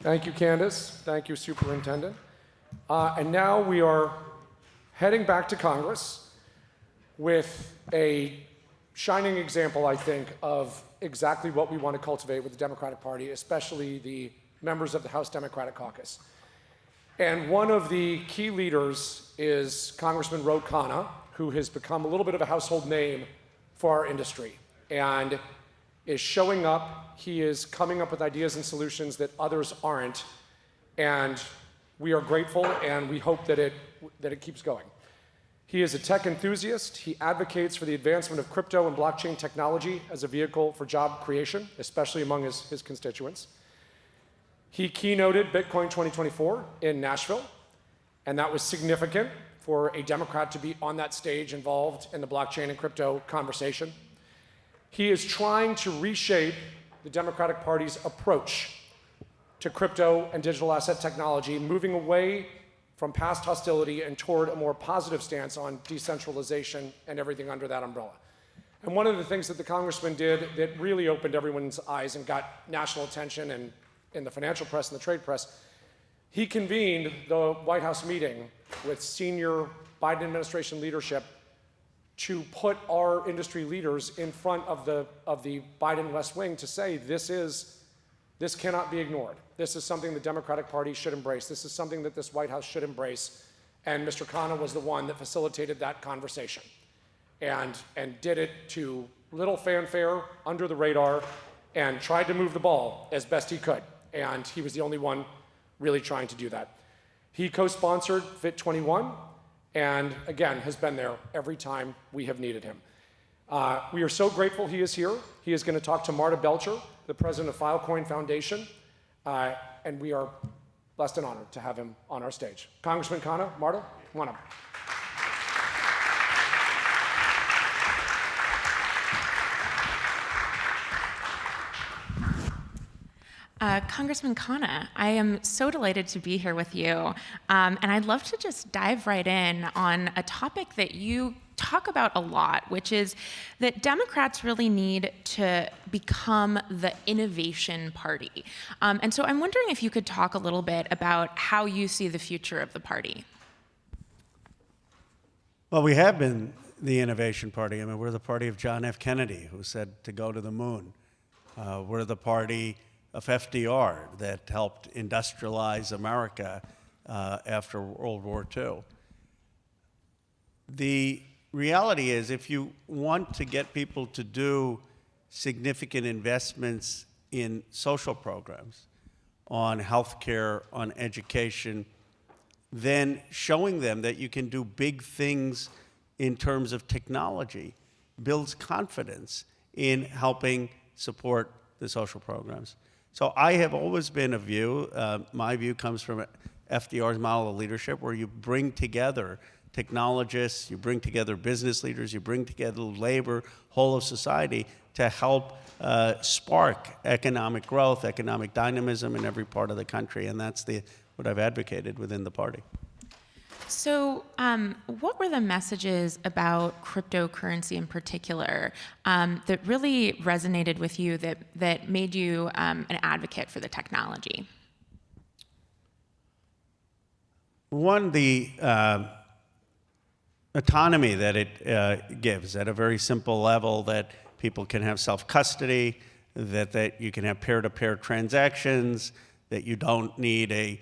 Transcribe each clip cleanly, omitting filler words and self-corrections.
Thank you, Candace. Thank you, Superintendent. And now we are heading back to Congress with a shining example, I think, of exactly what we want to cultivate with the Democratic Party, especially the members of the House Democratic Caucus. And one of the key leaders is Congressman Khanna, who has become a little bit of a household name for our industry and is showing up. He is coming up with ideas and solutions that others aren't, and we are grateful and we hope that it keeps going. He is a tech enthusiast. He advocates for the advancement of crypto and blockchain technology as a vehicle for job creation, especially among his constituents. He keynoted Bitcoin 2024 in Nashville, and that was significant for a Democrat to be on that stage involved in the blockchain and crypto conversation. He is trying to reshape the Democratic Party's approach to crypto and digital asset technology, moving away from past hostility and toward a more positive stance on decentralization and everything under that umbrella. And one of the things that the congressman did that really opened everyone's eyes and got national attention and in the financial press and the trade press, he convened the White House meeting with senior Biden administration leadership to put our industry leaders in front of the Biden West Wing to say this cannot be ignored. This is something the Democratic Party should embrace. This is something that this White House should embrace. And Mr. Khanna was the one that facilitated that conversation and did it to little fanfare, under the radar, and tried to move the ball as best he could. And he was the only one really trying to do that. He co-sponsored Fit 21 and, again, has been there every time we have needed him. We are so grateful he is here. He is going to talk to Marta Belcher, the president of Filecoin Foundation, and we are blessed and honored to have him on our stage. Congressman Khanna, Marta, come on up. Congressman Khanna, I am so delighted to be here with you, and I'd love to just dive right in on a topic that you talk about a lot, which is that Democrats really need to become the innovation party. And so I'm wondering if you could talk a little bit about how you see the future of the party. Well, we have been the innovation party. I mean, we're the party of John F. Kennedy, who said to go to the moon. We're the party of FDR that helped industrialize America after World War II. The reality is, if you want to get people to do significant investments in social programs, on healthcare, on education, then showing them that you can do big things in terms of technology builds confidence in helping support the social programs. So I have always been a view, my view comes from FDR's model of leadership, where you bring together technologists, you bring together business leaders, you bring together labor, whole of society to help spark economic growth, economic dynamism in every part of the country. And that's what I've advocated within the party. So what were the messages about cryptocurrency in particular that really resonated with you, that made you an advocate for the technology? One, the autonomy that it gives at a very simple level, that people can have self-custody, that you can have peer-to-peer transactions, that you don't need a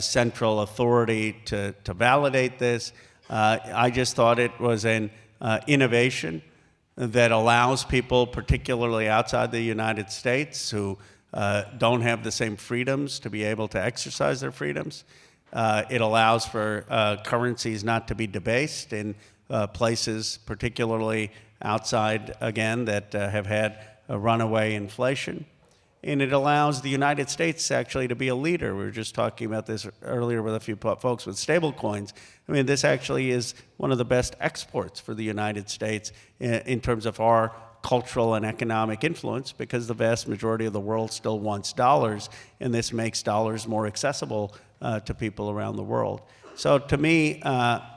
central authority to validate this. I just thought it was an innovation that allows people, particularly outside the United States, who don't have the same freedoms, to be able to exercise their freedoms. It allows for currencies not to be debased in places, particularly outside, again, that have had a runaway inflation. And it allows the United States actually to be a leader. We were just talking about this earlier with a few folks with stablecoins. I mean, this actually is one of the best exports for the United States in terms of our cultural and economic influence, because the vast majority of the world still wants dollars, and this makes dollars more accessible to people around the world. So to me,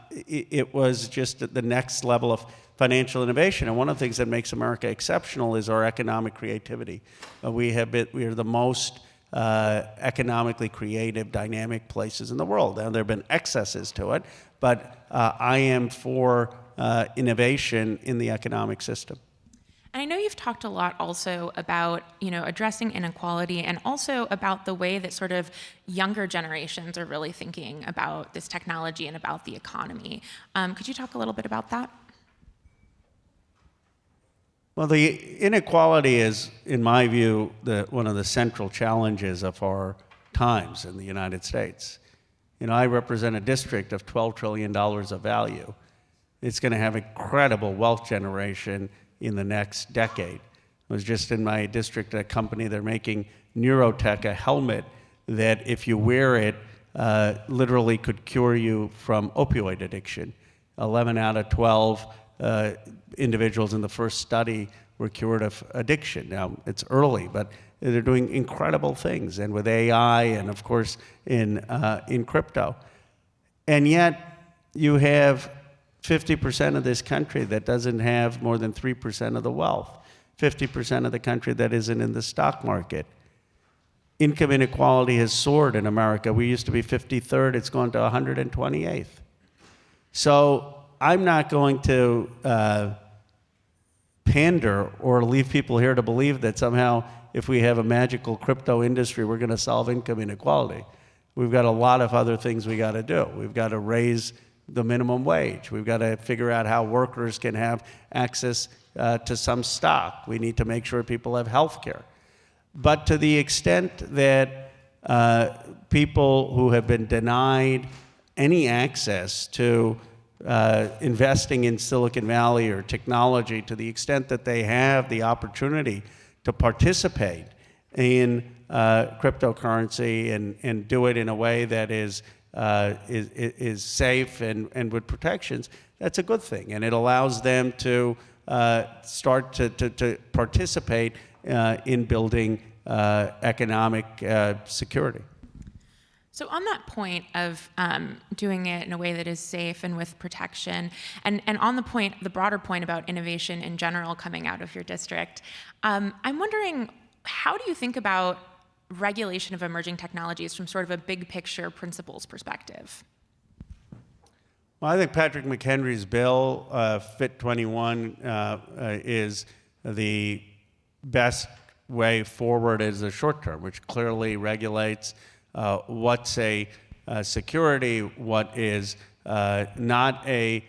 it was just the next level of financial innovation. And one of the things that makes America exceptional is our economic creativity. We are the most economically creative, dynamic places in the world. Now, there have been excesses to it, but I am for innovation in the economic system. And I know you've talked a lot also about, addressing inequality and also about the way that sort of younger generations are really thinking about this technology and about the economy. Could you talk a little bit about that? Well, the inequality is, in my view, one of the central challenges of our times in the United States. I represent a district of $12 trillion of value. It's going to have incredible wealth generation in the next decade. I was just in my district at a company, they're making Neurotech, a helmet that if you wear it, literally could cure you from opioid addiction. 11 out of 12 individuals in the first study were cured of addiction. Now, it's early, but they're doing incredible things, and with AI and, of course, in crypto. And yet, you have 50% of this country that doesn't have more than 3% of the wealth, 50% of the country that isn't in the stock market. Income inequality has soared in America. We used to be 53rd, it's gone to 128th. So I'm not going to pander or leave people here to believe that somehow if we have a magical crypto industry, we're going to solve income inequality. We've got a lot of other things we got to do. We've got to raise the minimum wage. We've got to figure out how workers can have access to some stock. We need to make sure people have health care. But to the extent that people who have been denied any access to investing in Silicon Valley or technology, to the extent that they have the opportunity to participate in cryptocurrency and do it in a way that is safe and with protections, that's a good thing. And it allows them to start to participate in building economic security. So on that point of doing it in a way that is safe and with protection, and on the broader point about innovation in general coming out of your district, I'm wondering, how do you think about regulation of emerging technologies from sort of a big picture principles perspective? Well, I think Patrick McHenry's bill, FIT 21, is the best way forward as a short term, which clearly regulates what's a security, what is not a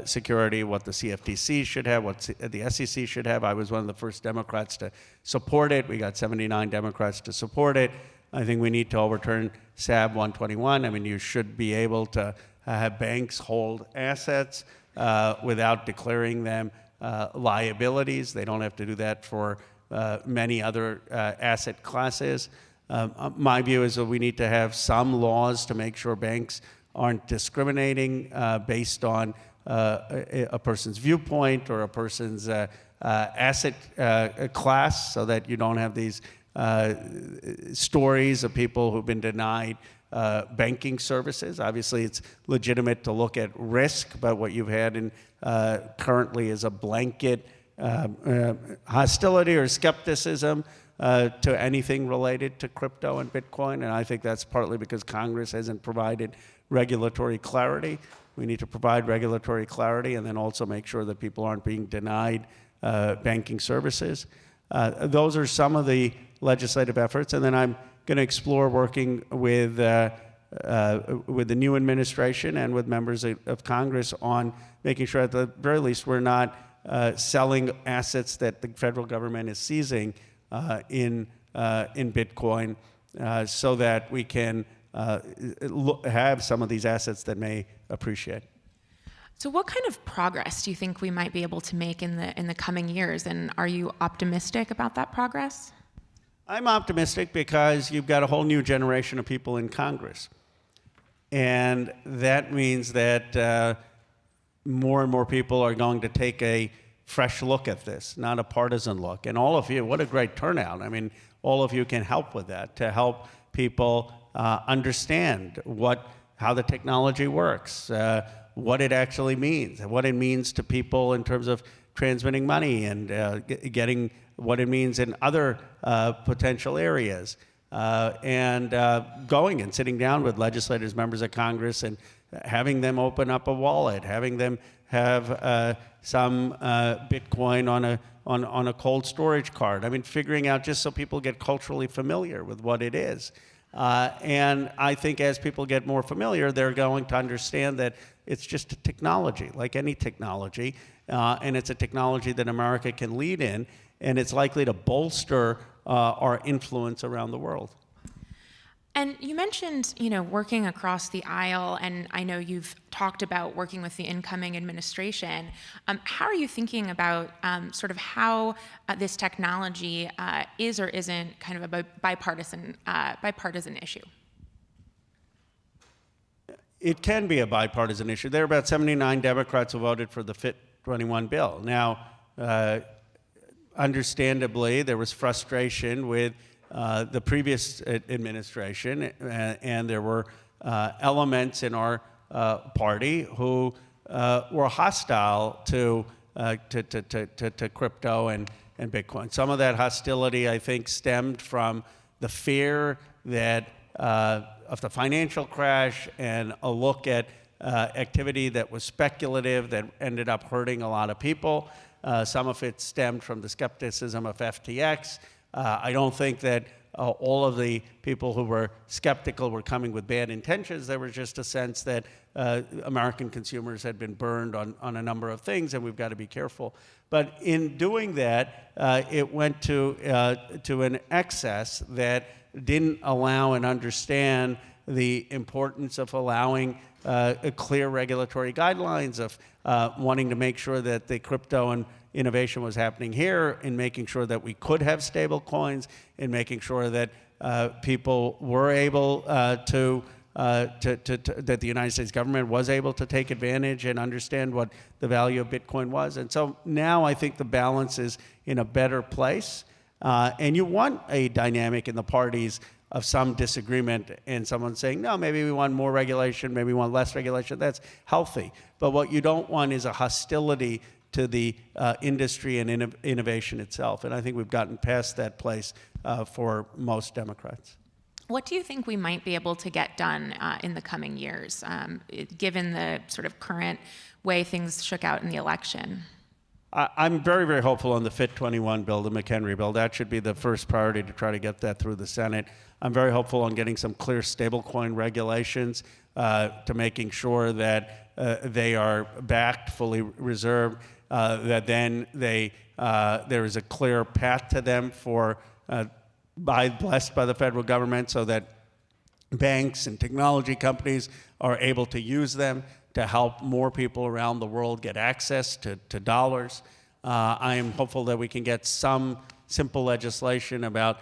security, what the CFTC should have, what the SEC should have. I was one of the first Democrats to support it. We got 79 Democrats to support it. I think we need to overturn SAB 121. I mean, you should be able to have banks hold assets without declaring them liabilities. They don't have to do that for many other asset classes. My view is that we need to have some laws to make sure banks aren't discriminating based on a person's viewpoint or a person's asset class, so that you don't have these stories of people who've been denied banking services. Obviously, it's legitimate to look at risk, but what you've had currently is a blanket hostility or skepticism to anything related to crypto and Bitcoin, and I think that's partly because Congress hasn't provided regulatory clarity. We need to provide regulatory clarity and then also make sure that people aren't being denied banking services. Those are some of the legislative efforts, and then I'm going to explore working with the new administration and with members of Congress on making sure at the very least we're not selling assets that the federal government is seizing in Bitcoin, so that we can have some of these assets that may appreciate. So what kind of progress do you think we might be able to make in the coming years, and are you optimistic about that progress? I'm optimistic because you've got a whole new generation of people in Congress. And that means that more and more people are going to take a fresh look at this, not a partisan look. And all of you, what a great turnout. I mean, all of you can help with that, to help people understand how the technology works, what it actually means, what it means to people in terms of transmitting money and getting what it means in other potential areas. and going and sitting down with legislators, members of Congress, and having them open up a wallet, having them have some Bitcoin on a cold storage card. I mean, figuring out just so people get culturally familiar with what it is. And I think as people get more familiar, they're going to understand that it's just a technology, like any technology, and it's a technology that America can lead in, and it's likely to bolster our influence around the world. And you mentioned, working across the aisle, and I know you've talked about working with the incoming administration. How are you thinking about sort of how this technology is or isn't kind of a bipartisan issue? It can be a bipartisan issue. There are about 79 Democrats who voted for the FIT 21 bill. Now, understandably, there was frustration with the previous administration, and there were elements in our party who were hostile to crypto and Bitcoin. Some of that hostility, I think, stemmed from the fear that of the financial crash and a look at activity that was speculative that ended up hurting a lot of people. Some of it stemmed from the skepticism of FTX. I don't think that all of the people who were skeptical were coming with bad intentions. There was just a sense that American consumers had been burned on a number of things, and we've got to be careful. But in doing that, it went to an excess that didn't allow and understand the importance of allowing clear regulatory guidelines, of wanting to make sure that the crypto and innovation was happening here, in making sure that we could have stable coins, in making sure that people were able that the United States government was able to take advantage and understand what the value of Bitcoin was. And so now I think the balance is in a better place. And you want a dynamic in the parties of some disagreement and someone saying, no, maybe we want more regulation, maybe we want less regulation. That's healthy. But what you don't want is a hostility to the industry and innovation itself. And I think we've gotten past that place for most Democrats. What do you think we might be able to get done in the coming years, given the sort of current way things shook out in the election? I'm very, very hopeful on the FIT 21 bill, the McHenry bill. That should be the first priority to try to get that through the Senate. I'm very hopeful on getting some clear stablecoin regulations to making sure that they are backed, fully reserved, that then there is a clear path to them for blessed by the federal government, so that banks and technology companies are able to use them to help more people around the world get access to dollars. I am hopeful that we can get some simple legislation about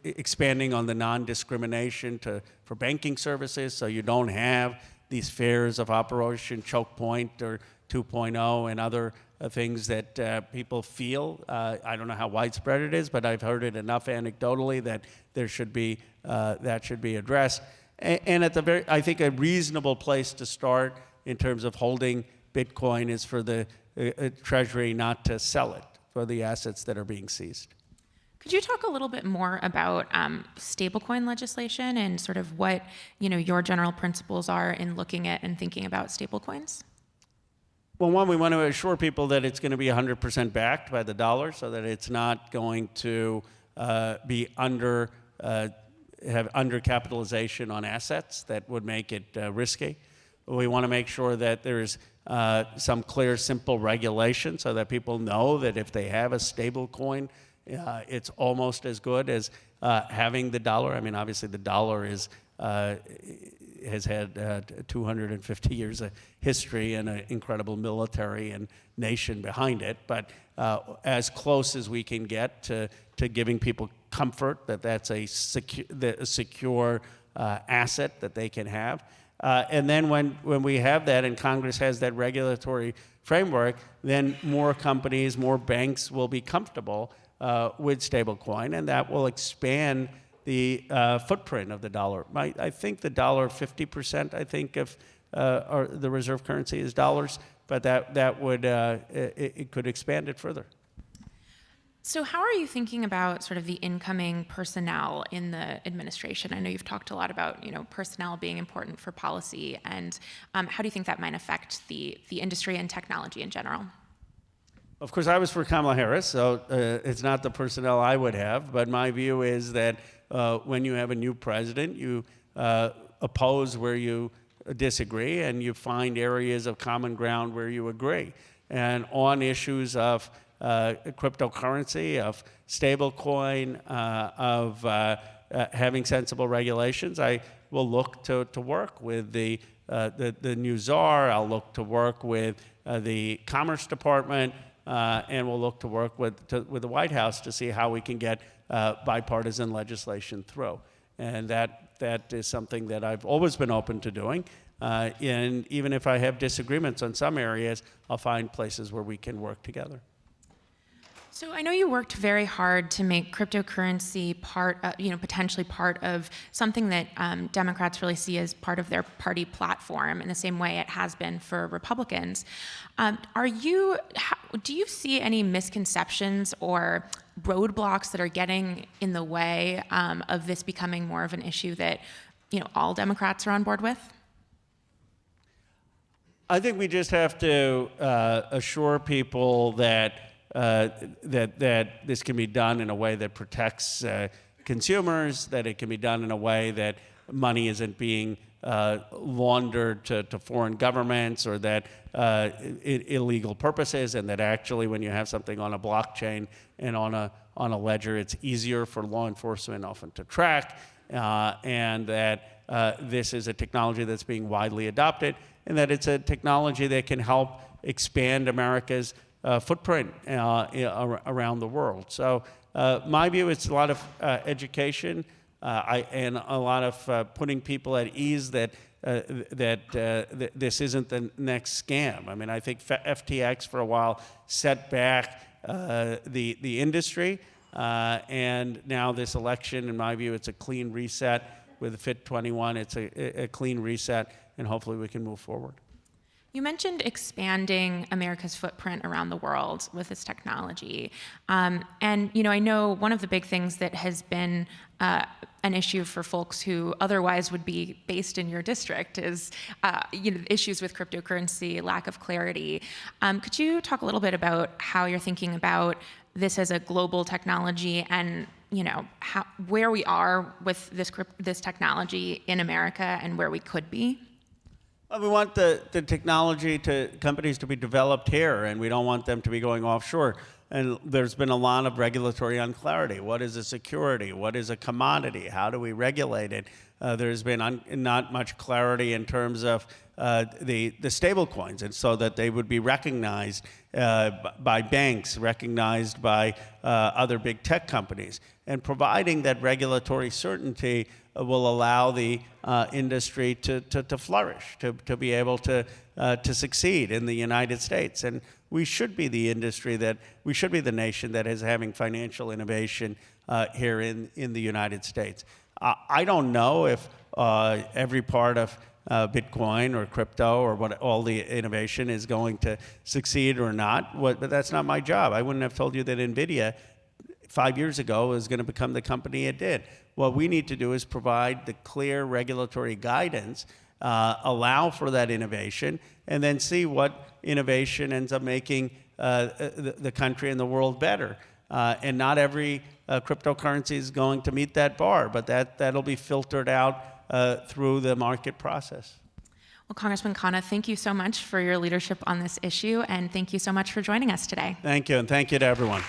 expanding on the non-discrimination for banking services, so you don't have these fears of Operation Choke Point or 2.0 and other things that people feel. I don't know how widespread it is, but I've heard it enough anecdotally that that should be addressed. And at I think a reasonable place to start in terms of holding Bitcoin is for the Treasury not to sell it for the assets that are being seized. Could you talk a little bit more about stablecoin legislation and sort of what your general principles are in looking at and thinking about stablecoins? Well, one, we want to assure people that it's going to be 100% backed by the dollar, so that it's not going to be have undercapitalization on assets that would make it risky. We want to make sure that there's some clear, simple regulation so that people know that if they have a stable coin, it's almost as good as having the dollar. I mean, obviously the dollar has had 250 years of history and an incredible military and nation behind it, but as close as we can get to giving people comfort that that's a secure asset that they can have. And then when we have that and Congress has that regulatory framework, then more companies, more banks will be comfortable with stablecoin, and that will expand the footprint of the dollar. I think the dollar, 50%, I think, of the reserve currency is dollars, but that would, it could expand it further. So how are you thinking about sort of the incoming personnel in the administration? I know you've talked a lot about, personnel being important for policy, and how do you think that might affect the industry and technology in general? Of course, I was for Kamala Harris, so it's not the personnel I would have, but my view is that when you have a new president, you oppose where you disagree, and you find areas of common ground where you agree. And on issues of cryptocurrency, of stablecoin, of having sensible regulations, I will look to work with the new czar. I'll look to work with the Commerce Department, and we'll look to work with the White House to see how we can get bipartisan legislation through. And that is something that I've always been open to doing. And even if I have disagreements on some areas, I'll find places where we can work together. So I know you worked very hard to make cryptocurrency potentially part of something that Democrats really see as part of their party platform in the same way it has been for Republicans. Do you see any misconceptions or roadblocks that are getting in the way of this becoming more of an issue that all Democrats are on board with? I think we just have to assure people that this can be done in a way that protects consumers, that it can be done in a way that money isn't being laundered to foreign governments or that illegal purposes, and that actually when you have something on a blockchain and on a ledger, it's easier for law enforcement often to track, and that this is a technology that's being widely adopted, and that it's a technology that can help expand America's footprint around the world. So my view is a lot of education and a lot of putting people at ease that this isn't the next scam. I mean, I think FTX for a while set back the industry, and now this election, in my view, it's a clean reset. With Fit 21, it's a clean reset, and hopefully we can move forward. You mentioned expanding America's footprint around the world with this technology. And I know one of the big things that has been an issue for folks who otherwise would be based in your district is issues with cryptocurrency, lack of clarity. Could you talk a little bit about how you're thinking about this as a global technology and where we are with this technology in America and where we could be? Well, we want the technology companies to be developed here, and we don't want them to be going offshore. And there's been a lot of regulatory unclarity. What is a security? What is a commodity? How do we regulate it? There's been not much clarity in terms of the stable coins, and so that they would be recognized by banks, recognized by other big tech companies. And providing that regulatory certainty will allow the industry to flourish, to be able to succeed in the United States. And we should be the nation that is having financial innovation here in the United States. I don't know if every part of Bitcoin or crypto or what all the innovation is going to succeed or not, but that's not my job. I wouldn't have told you that NVIDIA 5 years ago was going to become the company it did. What we need to do is provide the clear regulatory guidance, allow for that innovation, and then see what innovation ends up making the country and the world better. And not every cryptocurrency is going to meet that bar, but that'll be filtered out through the market process. Well, Congressman Khanna, thank you so much for your leadership on this issue, and thank you so much for joining us today. Thank you, and thank you to everyone.